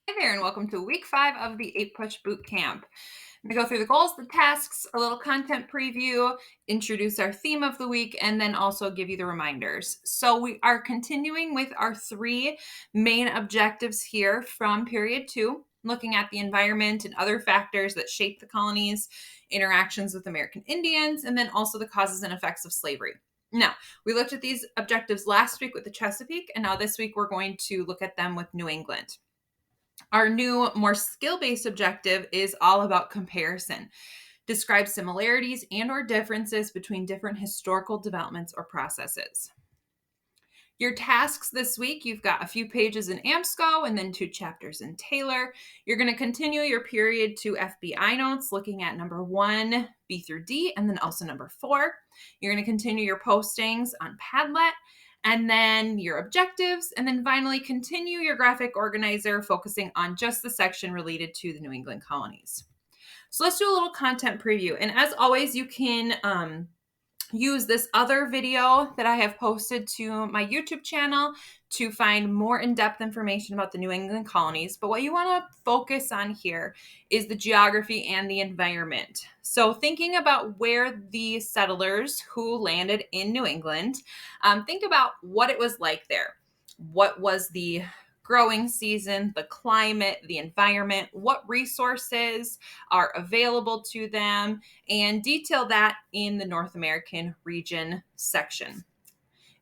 Hi there, and welcome to week 5 of the APUSH Boot Camp. I'm going to go through the goals, the tasks, a little content preview, introduce our theme of the week, and then also give you the reminders. So, we are continuing with our 3 main objectives here from period 2, looking at the environment and other factors that shape the colonies, interactions with American Indians, and then also the causes and effects of slavery. Now, we looked at these objectives last week with the Chesapeake, and now this week we're going to look at them with New England. Our new, more skill-based objective is all about comparison. Describe similarities and or differences between different historical developments or processes. Your tasks this week, you've got a few pages in AMSCO and then 2 chapters in Taylor. You're going to continue your period 2 FBI notes, looking at number 1, B through D, and then also number 4. You're going to continue your postings on Padlet, and then your objectives, and then finally continue your graphic organizer, focusing on just the section related to the New England colonies. So let's do a little content preview. And as always, you can use this other video that I have posted to my YouTube channel to find more in-depth information about the New England colonies. But what you want to focus on here is the geography and the environment. So thinking about where the settlers who landed in New England, think about what it was like there. What was the growing season, the climate, the environment, what resources are available to them, and detail that in the North American region section.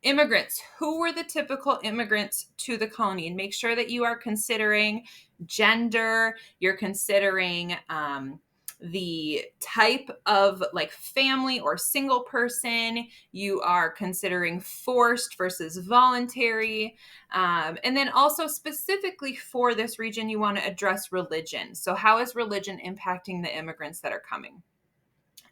Immigrants, who were the typical immigrants to the colony? And make sure that you are considering gender, you're considering the type of like family or single person, you are considering forced versus voluntary. And then also specifically for this region, you want to address religion. So how is religion impacting the immigrants that are coming?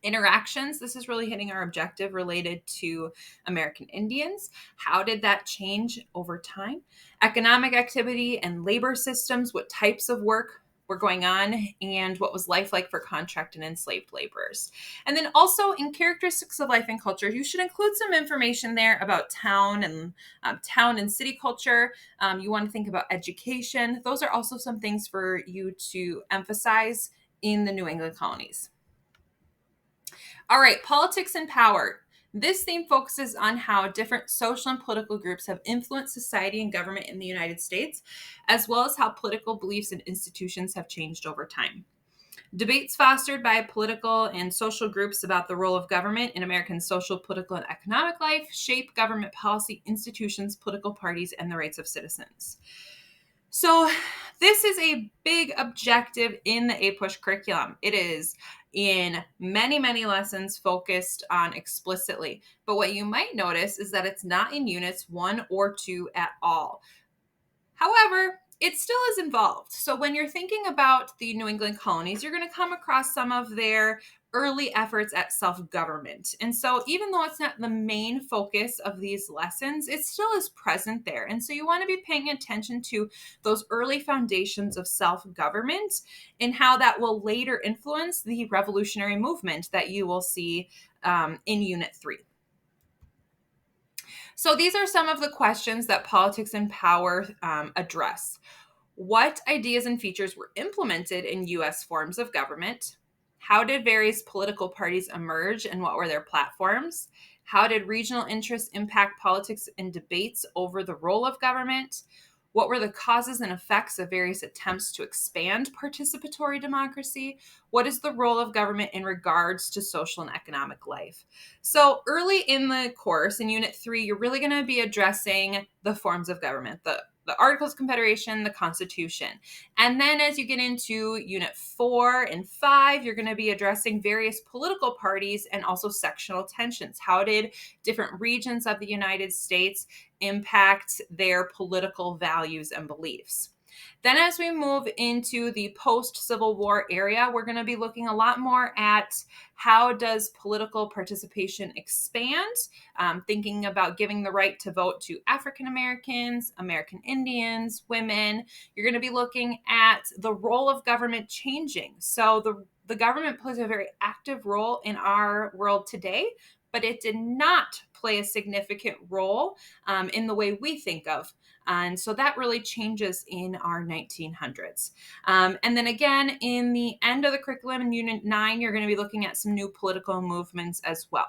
Interactions, this is really hitting our objective related to American Indians. How did that change over time? Economic activity and labor systems, what types of work were going on, and what was life like for contract and enslaved laborers. And then also in characteristics of life and culture, you should include some information there about town and city culture. You want to think about education. Those are also some things for you to emphasize in the New England colonies. All right, politics and power. This theme focuses on how different social and political groups have influenced society and government in the United States, as well as how political beliefs and institutions have changed over time. Debates fostered by political and social groups about the role of government in American social, political, and economic life shape government policy, institutions, political parties, and the rights of citizens. So this is a big objective in the APUSH curriculum. It is in many, many lessons focused on explicitly. But what you might notice is that it's not in units 1 or 2 at all. However, it still is involved. So when you're thinking about the New England colonies, you're going to come across some of their early efforts at self-government. And so even though it's not the main focus of these lessons, it still is present there. And so you want to be paying attention to those early foundations of self-government and how that will later influence the revolutionary movement that you will see in Unit 3. So these are some of the questions that politics and power address. What ideas and features were implemented in U.S. forms of government? How did various political parties emerge and what were their platforms? How did regional interests impact politics and debates over the role of government? What were the causes and effects of various attempts to expand participatory democracy? What is the role of government in regards to social and economic life? So early in the course, in Unit 3, you're really going to be addressing the forms of government, the Articles of Confederation, the Constitution. And then as you get into Unit 4 and 5, you're going to be addressing various political parties and also sectional tensions. How did different regions of the United States impact their political values and beliefs? Then as we move into the post-Civil War area, we're going to be looking a lot more at how does political participation expand, thinking about giving the right to vote to African Americans, American Indians, women. You're going to be looking at the role of government changing. So the government plays a very active role in our world today, but it did not play a significant role in the way we think of. And so that really changes in our 1900s. And then again, in the end of the curriculum in Unit 9, you're going to be looking at some new political movements as well.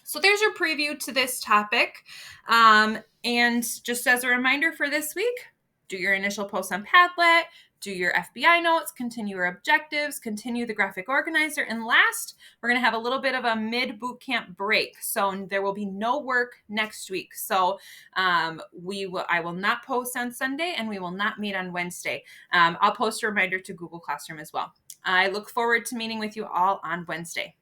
So there's your preview to this topic. And just as a reminder for this week, do your initial post on Padlet, do your FBI notes, continue your objectives, continue the graphic organizer. And last, we're going to have a little bit of a mid-boot camp break. So there will be no work next week. So I will not post on Sunday, and we will not meet on Wednesday. I'll post a reminder to Google Classroom as well. I look forward to meeting with you all on Wednesday.